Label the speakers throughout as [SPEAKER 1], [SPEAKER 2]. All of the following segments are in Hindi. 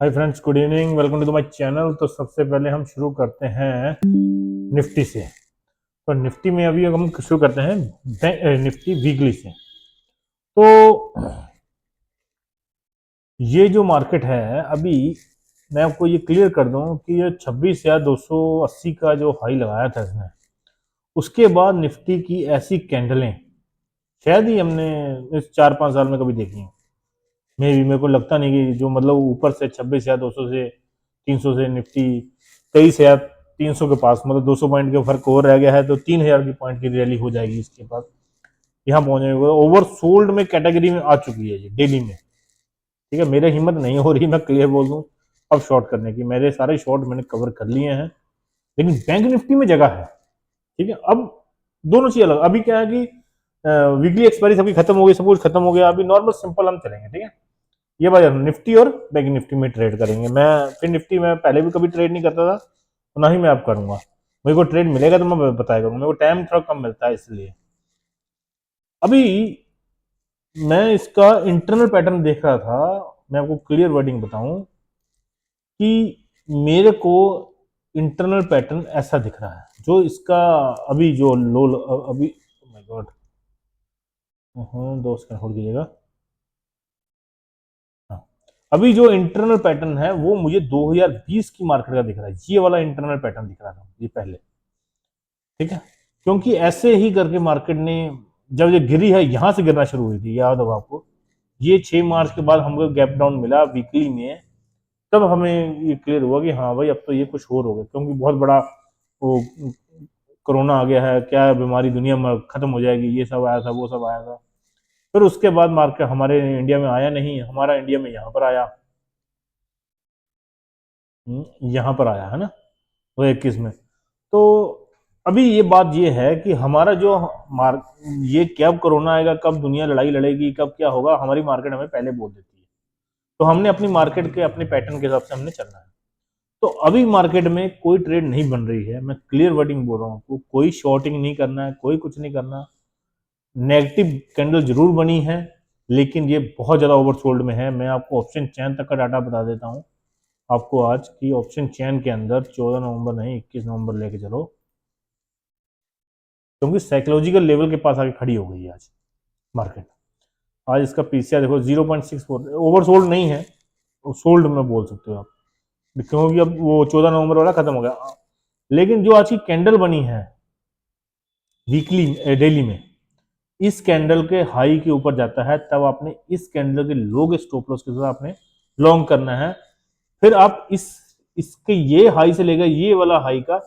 [SPEAKER 1] Hi friends, good evening, welcome to my channel. तो सबसे पहले हम शुरू करते हैं निफ्टी से। तो निफ्टी में अभी हम शुरू करते हैं निफ्टी वीकली से। तो ये जो मार्केट है अभी, मैं आपको ये क्लियर कर दूं कि ये 26,280 का जो हाई लगाया था इसने, उसके बाद निफ्टी की ऐसी कैंडलें शायद ही हमने इस 4-5 साल में कभी देखी हैं। मेरे को लगता नहीं कि जो मतलब ऊपर से 26,200 से 300 से निफ्टी 23,300 के पास, मतलब 200 पॉइंट का फर्क और रह गया है, तो 3,000 की पॉइंट की रैली हो जाएगी इसके बाद। यहाँ पहुंचने को ओवर सोल्ड में कैटेगरी में आ चुकी है ये डेली में। ठीक है, मेरे हिम्मत नहीं हो रही, मैं क्लियर बोल दूं, अब शॉर्ट करने की। मेरे सारे शॉर्ट मैंने कवर कर लिए हैं, लेकिन बैंक निफ्टी में जगह है। ठीक है, अब दोनों चीज अलग। अभी क्या है कि वीकली एक्सपायरी सबकी खत्म हो गई, सब कुछ खत्म हो गया, अभी नॉर्मल सिंपल हम चलेंगे। ठीक है, ये बात निफ्टी और बैंक निफ्टी में ट्रेड करेंगे। मैं फिर निफ्टी में पहले भी कभी ट्रेड नहीं करता था, तो ना ही मैं अब करूंगा। मेरे को ट्रेड मिलेगा तो मैं बताया करूंगा, मेरे को टाइम थोड़ा कम मिलता है इसलिए। अभी मैं इसका इंटरनल पैटर्न देख रहा था। मैं आपको क्लियर वर्डिंग बताऊं कि मेरे को इंटरनल पैटर्न ऐसा दिख रहा है, जो इसका अभी जो लो अभी, माय गॉड, दोस्त का होल्ड कीजिएगा। हाँ, अभी जो इंटरनल पैटर्न है वो मुझे 2020 की मार्केट का दिख रहा है। ये वाला इंटरनल पैटर्न दिख रहा था ये पहले। ठीक है, क्योंकि ऐसे ही करके मार्केट ने, जब ये गिरी है, यहां से गिरना शुरू हुई थी, याद होगा आपको। ये 6 मार्च के बाद हमको गैप डाउन मिला वीकली में, तब हमें ये क्लियर हुआ कि हाँ भाई, अब तो ये कुछ और हो गया, क्योंकि बहुत बड़ा वो कोरोना आ गया है, क्या बीमारी दुनिया में खत्म हो जाएगी, ये सब आया था, वो सब आया था। फिर उसके बाद मार्केट हमारे इंडिया में आया नहीं, हमारा इंडिया में यहाँ पर आया। यहाँ पर आया है ना, वो 21 में। तो अभी ये बात ये है कि हमारा जो मार्क, ये कब कोरोना आएगा, कब दुनिया लड़ाई लड़ेगी, कब क्या होगा, हमारी मार्केट हमें पहले बोल देती है। तो हमने अपनी मार्केट के अपने पैटर्न के हिसाब से हमने चलना है। तो अभी मार्केट में कोई ट्रेड नहीं बन रही है, मैं क्लियर वर्डिंग बोल रहा हूँ आपको। कोई शॉर्टिंग नहीं करना है, कोई कुछ नहीं करना। नेगेटिव कैंडल जरूर बनी है, लेकिन ये बहुत ज्यादा ओवरसोल्ड में है। मैं आपको ऑप्शन चैन तक का डाटा बता देता हूँ आपको आज की। ऑप्शन चैन के अंदर 14 नवंबर नहीं, 21 नवंबर लेके चलो, क्योंकि साइकोलॉजिकल लेवल के पास आके खड़ी हो गई है आज मार्केट। आज इसका पीसीआर देखो 0.64, ओवरसोल्ड नहीं है, सोल्ड में बोल सकते हो आप, क्योंकि अब वो 14 नवंबर वाला खत्म हो गया। लेकिन जो आज की कैंडल बनी है वीकली डेली में, इस कैंडल के हाई के ऊपर जाता है, तब आपने इस कैंडल के लो के स्टॉप लॉस के साथ आपने लॉन्ग करना है। फिर आप इसके ये हाई से लेकर ये वाला हाई का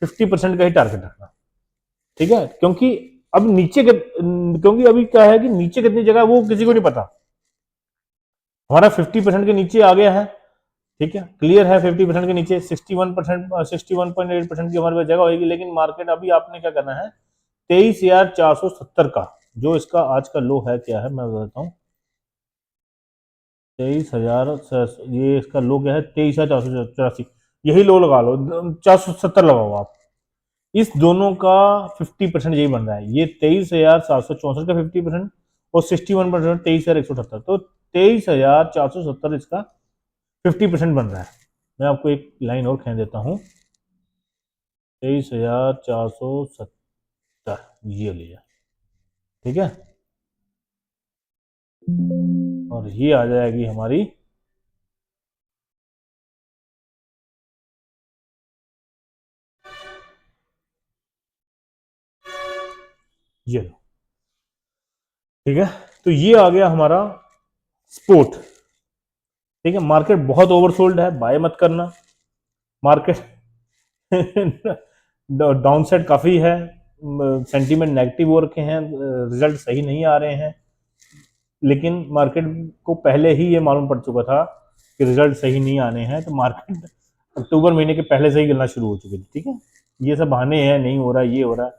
[SPEAKER 1] 50% का ही टारगेट रखना। ठीक है, अब नीचे क्योंकि अभी क्या है कि नीचे कितनी जगह है वो किसी को नहीं पता। हमारा 50% के नीचे आ गया है। ठीक है, क्लियर है, 50% के नीचे 61%, 61.8% की हमारे पास जगह होगी। लेकिन मार्केट अभी आपने क्या करना है, 23,470 का, जो इसका आज का लो है, क्या है मैं बताता हूँ। 23,000, ये इसका लो क्या है, 23,484, यही लो लगा लो, 470 लगाओ आप। इस दोनों का 50% यही बन रहा है, ये 23,764 का 50%, और 61% 23,178, तो 23,470 इसका 50% बन रहा है। मैं आपको एक लाइन और खींच देता हूँ, 23,470, ये लिया। ठीक है, और ये आ जाएगी हमारी, ये लो। ठीक है, तो ये आ गया हमारा स्पोर्ट। ठीक है, मार्केट बहुत ओवरसोल्ड है, बाय मत करना। मार्केट डाउन साइड काफी है, सेंटीमेंट नेगेटिव हो रखे हैं, रिजल्ट सही नहीं आ रहे हैं। लेकिन मार्केट को पहले ही ये मालूम पड़ चुका था कि रिजल्ट सही नहीं आने हैं, तो मार्केट अक्टूबर महीने के पहले से ही गिरना शुरू हो चुकी थी। ठीक है, ये सब बहाने हैं, नहीं हो रहा, ये हो रहा है।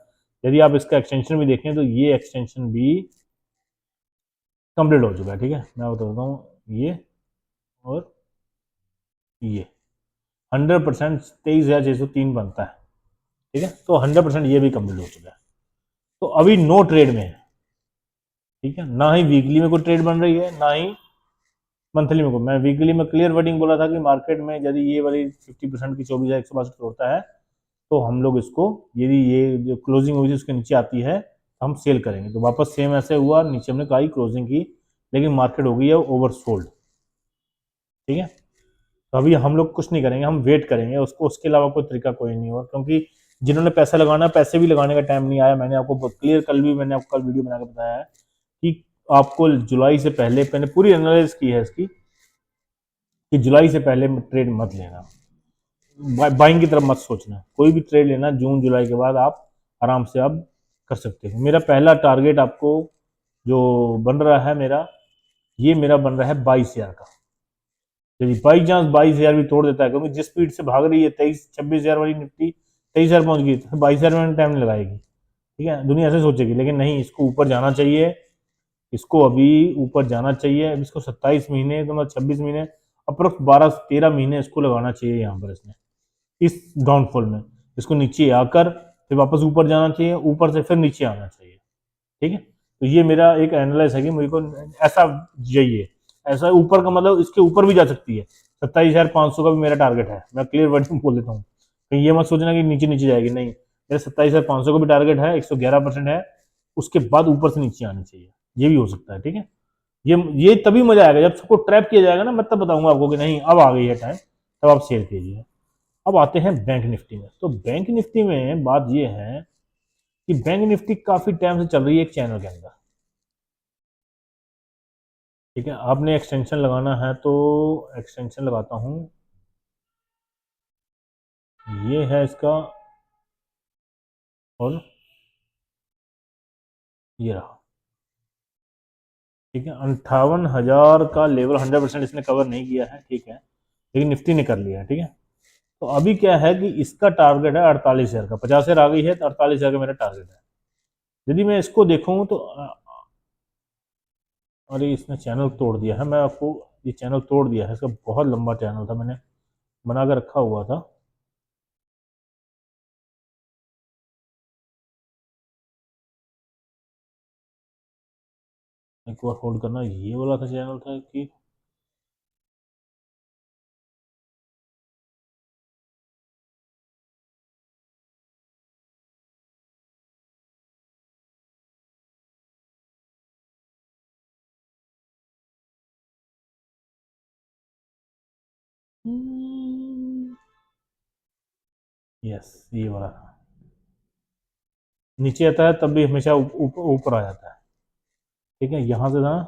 [SPEAKER 1] यदि आप इसका एक्सटेंशन भी देखें तो ये एक्सटेंशन भी कंप्लीट हो चुका है। ठीक है, मैं बताता हूँ, ये और ये 100% 23,603 बनता है। ठीक है, तो 100% ये भी कंप्लीट हो चुका है। तो अभी नो ट्रेड में है। ठीक है, ना ही वीकली में कोई ट्रेड बन रही है, ना ही मंथली में को मैं वीकली में क्लियर वर्डिंग बोला था कि मार्केट में यदि ये वाली 50% की 24,162 तोड़ता है तो हम लोग इसको, यदि ये जो क्लोजिंग हुई थी उसके नीचे आती है तो हम सेल करेंगे। तो वापस सेम ऐसे हुआ, नीचे हमने कहा क्लोजिंग की, लेकिन मार्केट हो गई है ओवरसोल्ड। ठीक है, तो अभी हम लोग कुछ नहीं करेंगे, हम वेट करेंगे उसको, उसके अलावा कोई तरीका कोई नहीं होगा, क्योंकि जिन्होंने पैसा लगाना, पैसे भी लगाने का टाइम नहीं आया। मैंने आपको क्लियर, कल भी मैंने आपको कल वीडियो बना के बताया है कि आपको जुलाई से पहले, मैंने पूरी एनालिसिस की है इसकी, कि जुलाई से पहले ट्रेड मत लेना, बाइंग की तरफ मत सोचना। कोई भी ट्रेड लेना जून जुलाई के बाद आप आराम से आप कर सकते हो। मेरा पहला टारगेट आपको जो बन रहा है मेरा, ये मेरा बन रहा है 22,000 का। यदि बाई चांस 22,000 भी तोड़ देता है, क्योंकि जिस स्पीड से भाग रही है 26,000 वाली निफ्टी 23,000 पहुंच गई, तो 22,000 में टाइम नहीं लगाएगी। ठीक है, दुनिया ऐसे सोचेगी, लेकिन नहीं, इसको ऊपर जाना चाहिए, इसको अभी ऊपर जाना चाहिए। अब इसको 27 महीने तो मतलब 26 महीने, अप्रोक्स 12-13 महीने इसको लगाना चाहिए यहाँ पर इसने, इस डाउनफॉल में। इसको नीचे आकर फिर वापस ऊपर जाना चाहिए, ऊपर से फिर नीचे आना चाहिए। ठीक है, तो ये मेरा एक एनालाइज है कि मुझे को ऐसा चाहिए। ऐसा ऊपर का मतलब इसके ऊपर भी जा सकती है, 27,500 का भी मेरा टारगेट है। मैं क्लियर वर्ड में बोल देता हूँ, कहीं ये मत सोचना कि नीचे नीचे जाएगी, नहीं, मेरा 27,500 का भी टारगेट है, 111% है, उसके बाद ऊपर से नीचे आनी चाहिए, ये भी हो सकता है। ठीक है, ये तभी मजा आएगा जब सबको ट्रैप किया जाएगा ना, मैं तब बताऊंगा आपको कि नहीं अब आ गई है टाइम, तब आप शेयर कीजिए। अब आते हैं बैंक निफ्टी में। तो बैंक निफ्टी में बात ये है कि बैंक निफ्टी काफी टाइम से चल रही है एक चैनल के अंदर। ठीक है, आपने एक्सटेंशन लगाना है तो एक्सटेंशन लगाता हूं, ये है इसका, और ये रहा। ठीक है, 58,000 का लेवल 100% इसने कवर नहीं किया है, ठीक है, लेकिन निफ्टी ने कर लिया है। ठीक है, तो अभी क्या है कि इसका टारगेट है 48,000 का, 50,000 आ गई है तो 48,000 का मेरा टारगेट है। यदि मैं इसको देखूं तो अरे इसने चैनल तोड़ दिया है, मैं आपको, ये चैनल तोड़ दिया है, इसका बहुत लंबा चैनल था, मैंने बना कर रखा हुआ था। एक बार होल्ड करना, ये वाला था चैनल था कि, यस ये वाला था। नीचे आता है तब भी हमेशा ऊपर आ जाता है। ठीक है, यहां से था,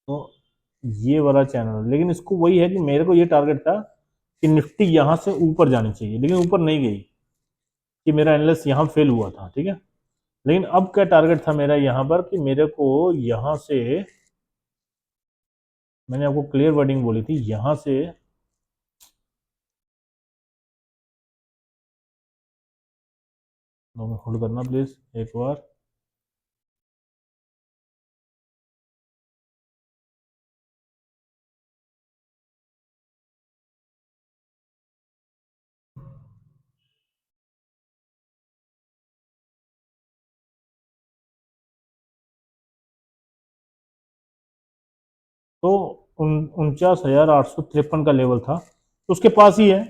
[SPEAKER 1] तो ये वाला चैनल, लेकिन इसको वही है कि मेरे को ये टारगेट था कि निफ्टी यहां से ऊपर जानी चाहिए, लेकिन ऊपर नहीं गई, कि मेरा एनालिसिस यहाँ फेल हुआ था। ठीक है, लेकिन अब क्या टारगेट था मेरा यहाँ पर कि मेरे को यहाँ से, मैंने आपको क्लियर वर्डिंग बोली थी, यहाँ से होल्ड करना प्लीज एक बार। तो 49,853 का लेवल था, तो उसके पास ही है।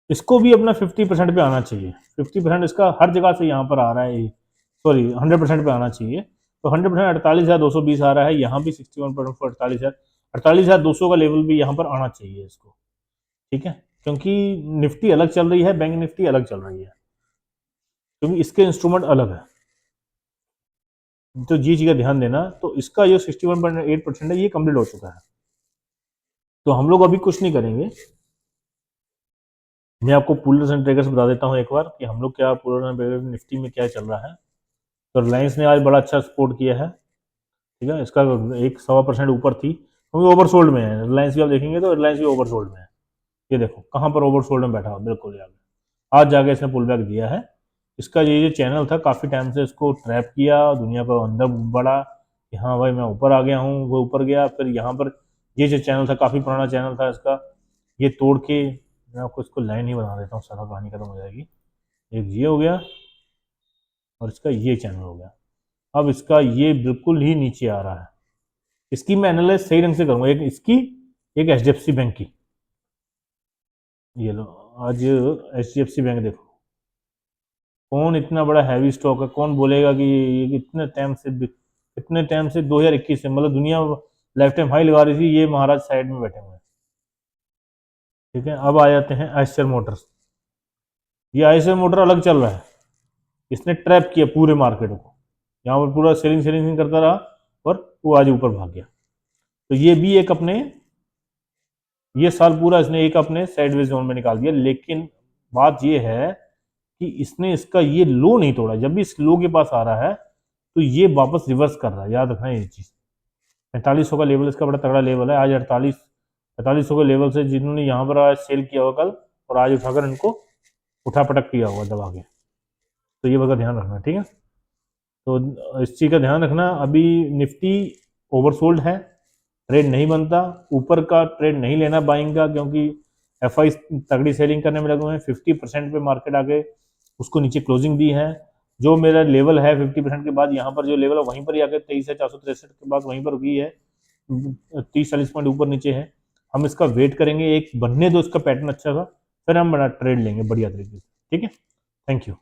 [SPEAKER 1] इसको भी अपना 50% पे आना चाहिए, 50% इसका हर जगह से यहाँ पर आ रहा है, सॉरी 100% पे आना चाहिए। तो 100% 48,220 आ रहा है, यहाँ भी 61% 48,200 का लेवल भी यहाँ पर आना चाहिए इसको। ठीक है, क्योंकि निफ्टी अलग चल रही है, बैंक निफ्टी अलग चल रही है, क्योंकि इसके इंस्ट्रूमेंट अलग है। तो ये चीज़ का ध्यान देना। तो इसका जो 61.8% है ये कंप्लीट हो चुका है, तो हम लोग अभी कुछ नहीं करेंगे। मैं आपको पुलर्स एंड ट्रेगर्स बता देता हूँ एक बार कि हम लोग क्या पुलर्स एंड ट्रेगर्स निफ्टी में क्या चल रहा है। तो रिलायंस ने आज बड़ा अच्छा सपोर्ट किया है। ठीक है, इसका 1.25% ऊपर थी, क्योंकि ओवरसोल्ड में है रिलायंस भी। आप देखेंगे तो रिलायंस भी ओवरसोल्ड में है। ये देखो कहाँ पर ओवरसोल्ड में बैठा हुआ, बिल्कुल यहाँ, आज जाके इसने पुल बैक दिया है। इसका ये चैनल था, काफ़ी टाइम से इसको ट्रैप किया, दुनिया पर अंदर बढ़ा कि हाँ भाई मैं ऊपर आ गया हूँ, वो ऊपर गया, फिर यहाँ पर ये जो चैनल था, काफ़ी पुराना चैनल था इसका, ये तोड़ के, मैं आपको इसको लाइन ही बना देता हूँ, सारा कहानी खत्म हो जाएगी। एक ये हो गया और इसका ये चैनल हो गया। अब इसका ये बिल्कुल ही नीचे आ रहा है। इसकी मैं एनालाइज सही ढंग से करूंगा, एक इसकी, एक एचडीएफसी बैंक की। ये लो, आज एचडीएफसी बैंक देखो, कौन इतना बड़ा हैवी स्टॉक है, कौन बोलेगा कि ये इतने टाइम से 2021 से, मतलब दुनिया लाइफ टाइम हाई लगा रही थी, ये महाराज साइड में बैठे हुए हैं। ठीक है, अब आ जाते हैं आइसर मोटर्स। ये आइसर मोटर अलग चल रहा है, इसने ट्रैप किया पूरे मार्केट को, यहाँ पर पूरा सेलिंग सेलिंग करता रहा और वो आज ऊपर भाग गया। तो ये भी एक अपने, ये साल पूरा इसने एक अपने साइडवेज जोन में निकाल दिया। लेकिन बात ये है कि इसने इसका ये लो नहीं तोड़ा। जब भी इस लो के पास आ रहा है तो ये वापस रिवर्स कर रहा है, याद रखना ये चीज। 4500 का लेवल इसका बड़ा तगड़ा लेवल है। आज 4500 के लेवल से जिन्होंने यहाँ पर आज सेल किया होगा कल, और आज उठाकर इनको उठा पटक किया होगा दबा के, तो ये बका ध्यान रखना, ठीक है। तो इस चीज का ध्यान रखना। अभी निफ्टी ओवरसोल्ड है, ट्रेड नहीं बनता, ऊपर का ट्रेड नहीं लेना बाइंग का, क्योंकि एफ आई तगड़ी सेलिंग करने में लगे हुए हैं। 50% पे मार्केट आके उसको नीचे क्लोजिंग दी है। जो मेरा लेवल है 50% के बाद, यहाँ पर जो लेवल है वहीं पर ही आके 23,463 के बाद वहीं पर रुकी है, 30-40 पॉइंट ऊपर नीचे है। हम इसका वेट करेंगे, एक बनने दो इसका पैटर्न अच्छा सा, फिर हम बड़ा ट्रेड लेंगे बढ़िया तरीके से, ठीक है। Thank you.